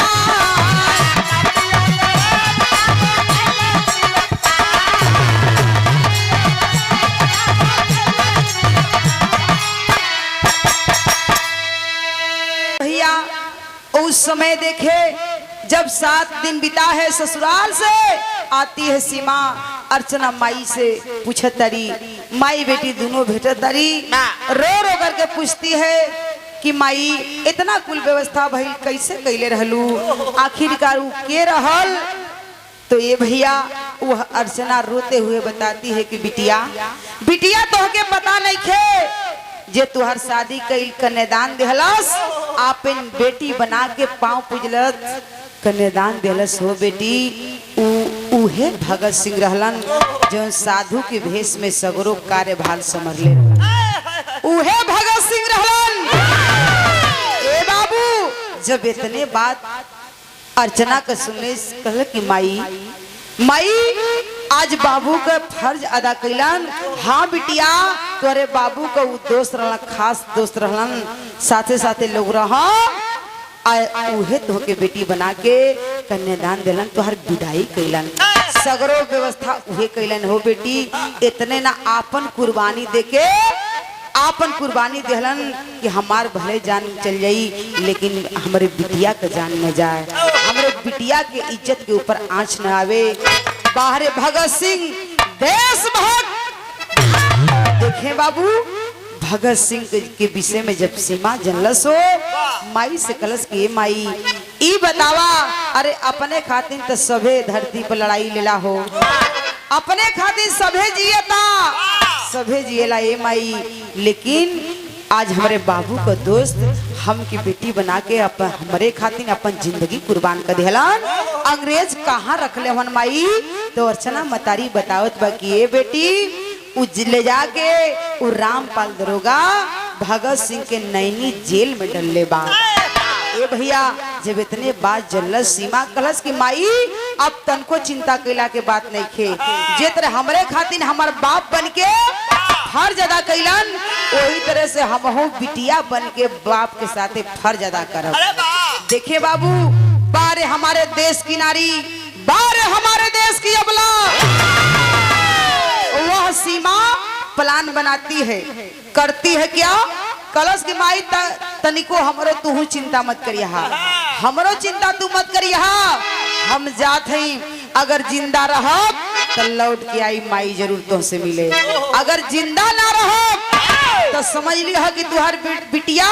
भैया उस समय देखे, जब 7 दिन बिता है ससुराल से, आती है सीमा अर्चना माई से पूछत तरी, माई बेटी दोनों भेटत तरी। रो रो करके पूछती है कि माई इतना कुल व्यवस्था भइल कैसे कैले रहलू, आखिरकार उ के रहल। तो ये भैया वह अर्चना रोते हुए बताती है कि बिटिया, बिटिया तोहके पता नहीं खे, जे तुहर शादी कइल कन्यादान देहलस, आपन बेटी बना के पांव पूजलस, कन्यादान देहलस हो बेटी। उहे भगत सिंह रहलन जो साधु के भेष में सगरो कार्यभार संभले। उहे भगत सिंह रहलन। ए बाबू, जब इतने बात अर्चना का सुनले, कहल कि माई, माई आज बाबू का फर्ज अदा कैलन। हाँ बिटिया, तोरे बाबू का वो दोस्त रहलन, खास दोस्त रहलन, साथे साथे लोग रहा, उहे तोहके बेटी बना के कन्यादान दिलन, तोहर विदाई कैलन, सगरो व्यवस्था उहे कैलन हो बेटी। इतने ना आपन कुर्बानी देके, आपन कुर्बानी देहलन कि हमार भले जान चल जाई, लेकिन हमारे बिटिया का जान न जाए, हमारे बिटिया के इज्जत के ऊपर आंच न आवे। बाहरे भगत सिंह देशभक्त। देखे बाबू, भगत सिंह के विषय में जब सीमा जनलस हो, माई से कलस की माई ई बतावा, अरे अपने खातिर तो सभे धरती पर लड़ाई लेला हो, अपने खातिर सभे जियता, सभे जियला ए माई, लेकिन आज हमारे बाबू को दोस्त हम की बेटी बना के अपन हमारे खातिर अपन जिंदगी कुर्बान कर दिहलन। अंग्रेज कहाँ रख ले हन माई? तो अर्चना मतारी बतावत बा कि ये बेटी ले जाके वो रामपाल दरोगा भगत सिंह के नैनी जेल में डलले बा। ए भैया जब इतने बात जल्लस सीमा कलस की माई अब तनको चिंता कैला के बात नहीं खे, जे तरह हमरे खातिर हमार बाप बन के फर्ज अदा कैलन वही तरह से हम हो बिटिया बन के बाप के साथे फर्ज अदा करब। देखे बाबू, बारे हमारे देश की नारी, बारे हमारे देश की अबला, वह सीमा प्लान बनाती है, करती है क्या? कलश की माई तनिको हमरो तू चिंता मत करिया, हमरो चिंता तू मत करिया, हम जात हई, अगर जिंदा रह तो लौट के आई माई जरूर तुमसे मिले, अगर जिंदा ना रह तो समझ लिया कि तुहार बिटिया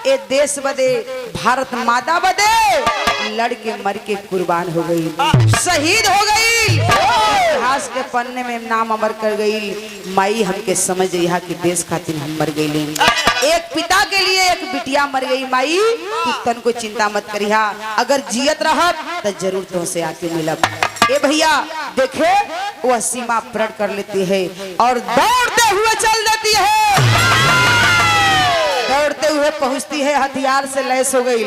ए देश बदे भारत माता बदे लड़ के मर के कुर्बान हो गई, शहीद हो गई, इतिहास के पन्ने में नाम अमर कर गई। माई हमके समझ रही कि देश खातिर हम मर गई, एक पिता के लिए एक बिटिया मर गई। माई तू तन को चिंता मत करिहा, अगर जियत रहब तो जरूर तुमसे आके मिलब। ए भैया देखे वह सीमा प्रण कर लेती है और दौड़ते हुए चल देती है, दौड़ते हुए पहुंचती है, हथियार से लैस हो गई।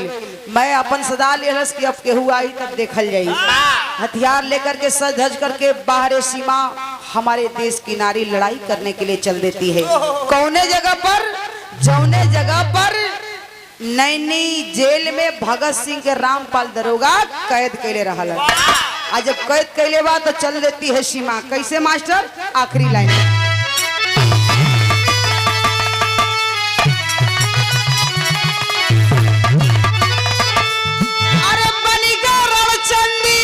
मैं अपन सदा लेहस कि अब केहू आई तब देखल जाई, हथियार लेकर के सज धज करके बाहर सीमा हमारे देश की नारी लड़ाई करने के लिए चल देती है। कौने जगह पर? जौने जगह पर नैनी जेल में भगत सिंह के रामपाल दरोगा कैद कैले रहल, आज जब कैद कैले बा तो चल देती है सीमा। कैसे मास्टर? आखिरी लाइन, अरे बनिका रणचंडी,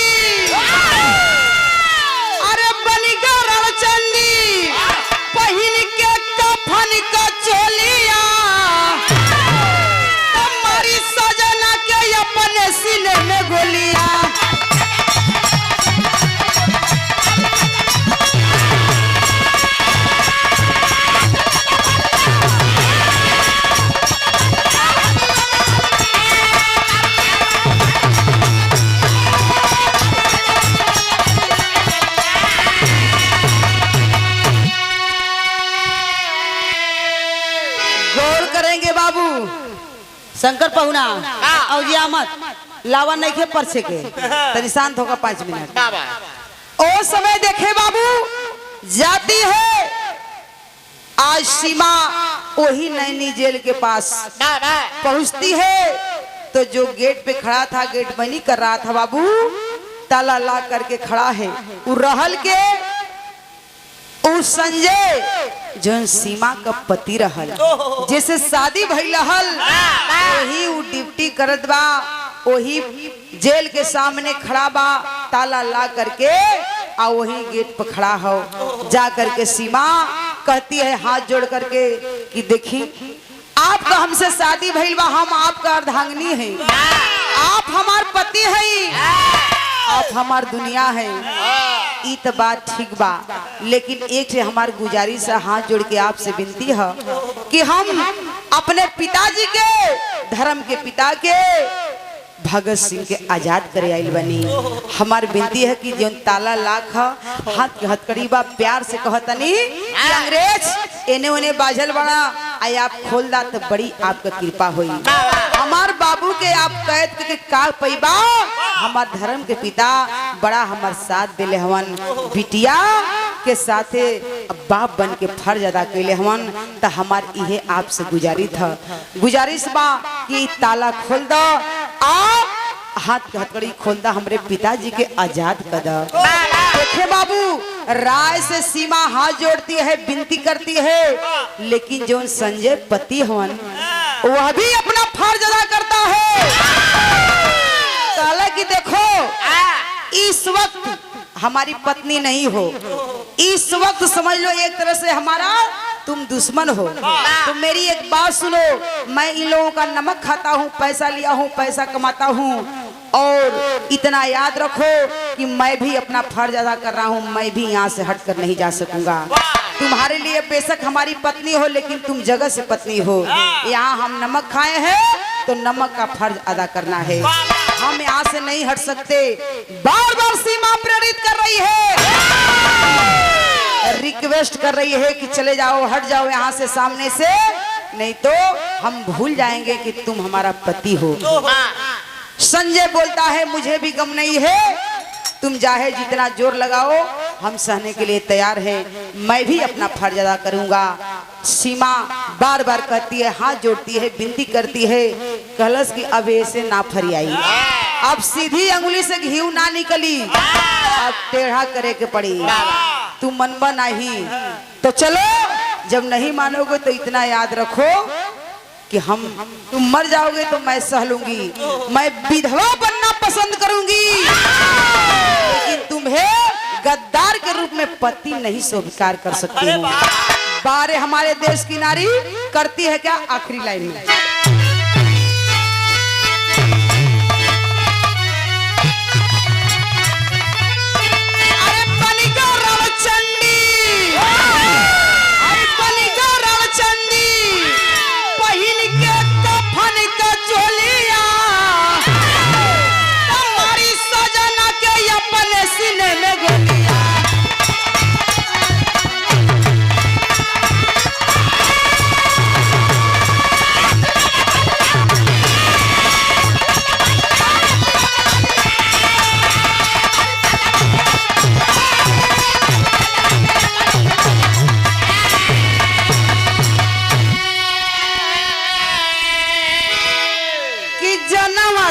अरे बनिका रणचंडी, पहिन के कफन का चोलिया, हमारी सजना के अपने सीने में गोलियां, शंकर पहुना और जी मत लावा नहीं के परसे के तनी शांत होगा 5 मिनट। ओ समय देखे बाबू जाती है आज सीमा वही नैनी जेल के पास पहुंचती है तो जो गेट पे खड़ा था, गेट बंदी कर रहा था बाबू, ताला ला करके खड़ा है वो रहल के उस संजय जो सीमा का पति रहल, जैसे शादी भइल रहल वही वो ड्यूटी करत बा, वही जेल के सामने खड़ा बा, ताला ला करके आ वही गेट पर खड़ा हो। जा करके सीमा कहती है हाथ जोड़ करके कि देखी आपका हमसे शादी भइल बा, हम आपका अर्धांगिनी है, आप हमार पति है, आप हमार दुनिया है, ई तो बात ठीक बा, लेकिन एक से हमार गुजारिश है, हाथ जोड़ के आपसे विनती है कि हम अपने पिताजी के, धर्म के पिता के, भगत सिंह के आजाद करे आइल बनी। हमार विनती है कि जो ताला लाख हाथ के हथकड़ी बा प्यार से कहतनी कि अंग्रेज एने ओने बाझल बड़ा आई आप खोल दा तो बड़ी आपका कृपा हुई। हमार बाबू के आप कैद के का पैबा, हमार धर्म के पिता बड़ा हमार साथ दिले हवन, बिटिया के साथे बाप बन के फर्ज अदा कैले हवन, तो हमार इहे आपसे गुजारिश बा कि ताला खोल दो, आप हाथ के हथकड़ी खोल दा, हमरे पिताजी के आजाद कर दो। देखे बाबू राय से सीमा हाथ जोड़ती है, विनती करती है, लेकिन जो संजय पति हवन वह भी अपना फर्ज अदा करता है। कि देखो इस वक्त हमारी पत्नी नहीं हो, इस वक्त समझ लो एक तरह से हमारा तुम दुश्मन हो, तो मेरी एक बात सुनो, मैं इन लोगों का नमक खाता हूँ, पैसा लिया हूँ, पैसा कमाता हूँ, और इतना याद रखो कि मैं भी अपना फर्ज अदा कर रहा हूँ, मैं भी यहाँ से हट कर नहीं जा सकूंगा। तुम्हारे लिए बेशक हमारी पत्नी हो, लेकिन तुम जगत से पत्नी हो। यहाँ हम नमक खाए हैं तो नमक का फर्ज अदा करना है। हम यहाँ से नहीं हट सकते। बार बार सीमा प्रेरित कर रही है, रिक्वेस्ट कर रही है कि चले जाओ, हट जाओ यहाँ से, सामने से, नहीं तो हम भूल जाएंगे कि तुम हमारा पति हो। संजय बोलता है मुझे भी गम नहीं है, तुम चाहे जितना जोर लगाओ हम सहने के लिए तैयार हैं, मैं भी अपना फर्ज अदा करूंगा। सीमा बार बार कहती है, हाथ जोड़ती है, विनती करती है, कलश की अब ऐसे ना फरियाई, अब सीधी अंगुली से घी ना निकली, अब टेढ़ा करे के पड़ी। तुम मनबा नहीं तो चलो, जब नहीं मानोगे तो इतना याद रखो कि तुम मर जाओगे तो मैं सह लूंगी, मैं विधवा बनना पसंद करूंगी, लेकिन तुम्हें गद्दार के रूप में पति नहीं स्वीकार कर सकती हूँ। बारे हमारे देश की नारी करती है क्या? आखिरी लाइन में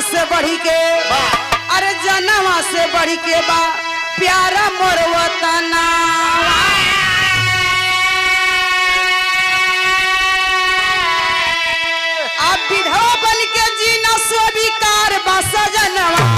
से बढ़ी के, अरे जनवा से बढ़ी के बा प्यारा मोर वतना, अब विधवा बन के जीना स्वीकार बा सजनवा।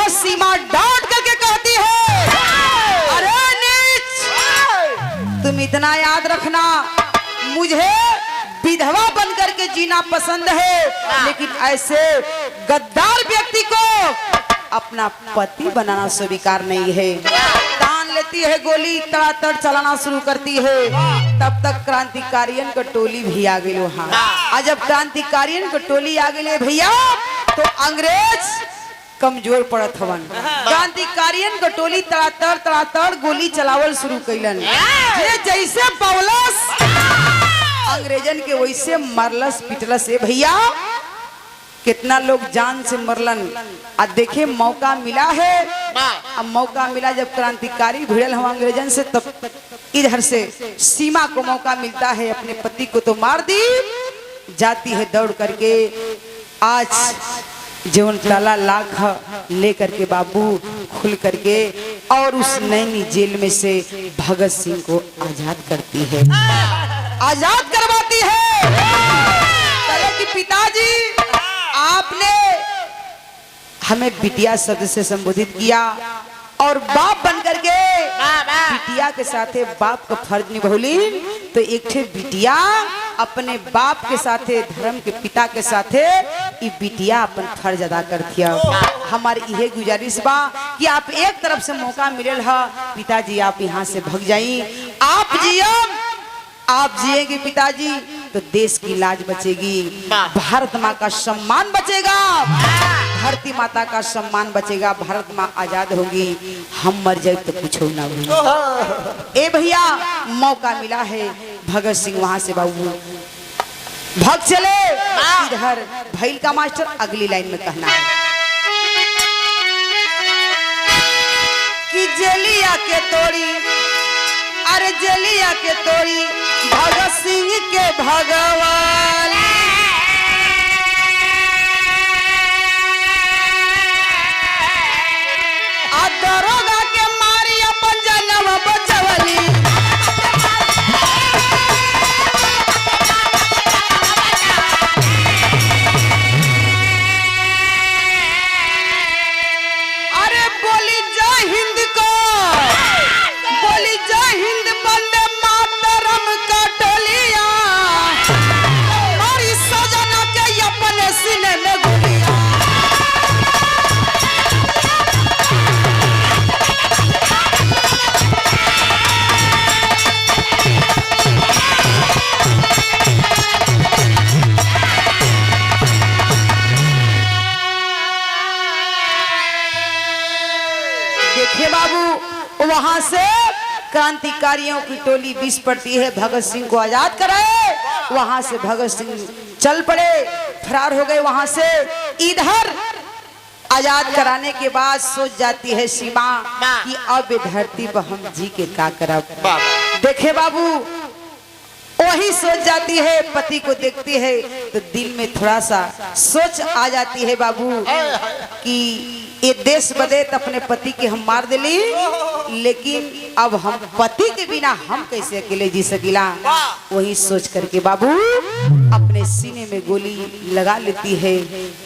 सीमा डांट करके कहती है, अरे नीच, तुम इतना याद रखना, मुझे विधवा बनकर के जीना पसंद है, लेकिन ऐसे गद्दार व्यक्ति को अपना पति बनाना स्वीकार नहीं है। तान लेती है गोली, तड़ातड़ चलाना शुरू करती है। तब तक क्रांतिकारियन का टोली भी आ गई वहां। और जब क्रांतिकारियन का टोली आ गई भैया, तो अंग्रेज कमजोर पड़त हवन। क्रांतिकारियन का टोली तड़ातड़ गोली चलावल शुरू कैलन। जैसे बवलस अंग्रेजन के वैसे मरलस पिटलस। भैया कितना लोग जान से मरलन। अब देखे मौका मिला है, अब मौका मिला जब क्रांतिकारी भिड़ल हम अंग्रेजन से, तब इधर से सीमा को मौका मिलता है, अपने पति को तो मार दी, जाती है दौड़ करके। आज जीवन ताला लाख लेकर के बाबू खुल करके और उस नैनी जेल में से भगत सिंह को आजाद करती है, आजाद करवाती है। कि पिताजी आपने हमें बिटिया शब्द से संबोधित किया और बाप बन करके बिटिया के साथे बाप का फर्ज निभौली, तो एक ठे बिटिया अपने बाप के साथे, धर्म के पिता के साथे ये बिटिया अपन फर्ज अदा करती है। हमारी यह गुजारिश बा कि आप एक तरफ से मौका मिलल है, पिताजी आप यहाँ से भग जाई, आप जिएंगे पिताजी तो देश की लाज बचेगी, भारत माँ का सम्मान बचेगा, धरती माता का सम्मान बचेगा, भारत माँ आजाद होगी, हम मर जाए तो कुछ ना होगा। ए भैया मौका मिला है, भगत सिंह वहां से बाबू भाग चले। इधर भैल का मास्टर अगली लाइन में कहना है कि जेलिया के तोड़ी, अरे जेलिया के तोड़ी भगत सिंह के भगवान आ दरोगा के मारी अपन जनम बचवली अरे बोली जय हिंद को बोली जय हिंद वंदे मातरम का टोलिया मारी सजना के अपने सीने में गोलियां देखिए बाबू वहां से क्रांतिकारियों की टोली 20 पड़ती है भगत सिंह को आजाद कराए। वहां से भगत सिंह चल पड़े, फरार हो गए वहां से। इधर आजाद कराने के बाद सोच जाती है सीमा कि अब ये धरती पर हम जी के का करब। देखे बाबू वही सोच जाती है, पति को देखती है तो दिल में थोड़ा सा सोच आ जाती है बाबू कि ये देश बदे तो अपने पति के हम मार दिली, लेकिन अब हम पति के बिना हम कैसे अकेले जी सकीला। वही सोच करके बाबू अपने सीने में गोली लगा लेती है।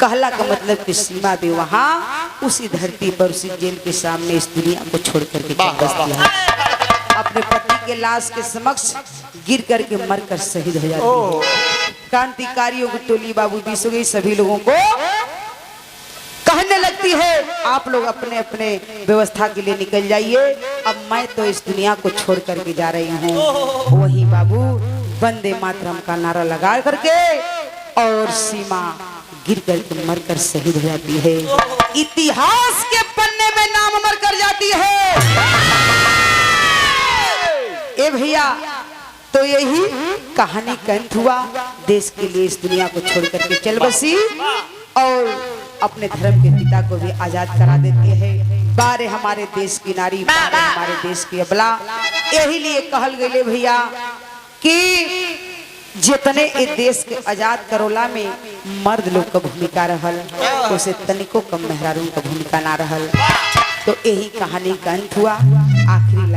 कहला का मतलब कि सीमा भी वहाँ उसी धरती पर उसी जेल के सामने इस दुनिया को छोड़ करके बसती है। अपने पति के लाश के समक्ष गिर करके मरकर शहीद हो जाती है। क्रांतिकारियों की टोली बाबू 20 हो गई, सभी लोगों को कहने लगती है आप लोग अपने अपने व्यवस्था के लिए निकल जाइए, अब मैं तो इस दुनिया को छोड़ करके जा रही हूँ। वही बाबू वंदे मातरम का नारा लगा करके और सीमा गिर करके मरकर शहीद हो जाती है। इतिहास के पन्ने में नाम अमर कर जाती है। ए भैया तो यही कहानी का अंत हुआ। देश के लिए इस दुनिया को छोड़ करके चल बसी और अपने धर्म के पिता को भी आजाद करा देती है। बारे हमारे देश की नारी, बारे हमारे देश की अबला। यही लिए कहल गए भैया कि जितने इस देश के आजाद करोला में मर्द लोग का भूमिका रहल, उसे तनिको कम मेहरारू का भूमिका ना रहल। तो यही कहानी का अंत हुआ। आखिरी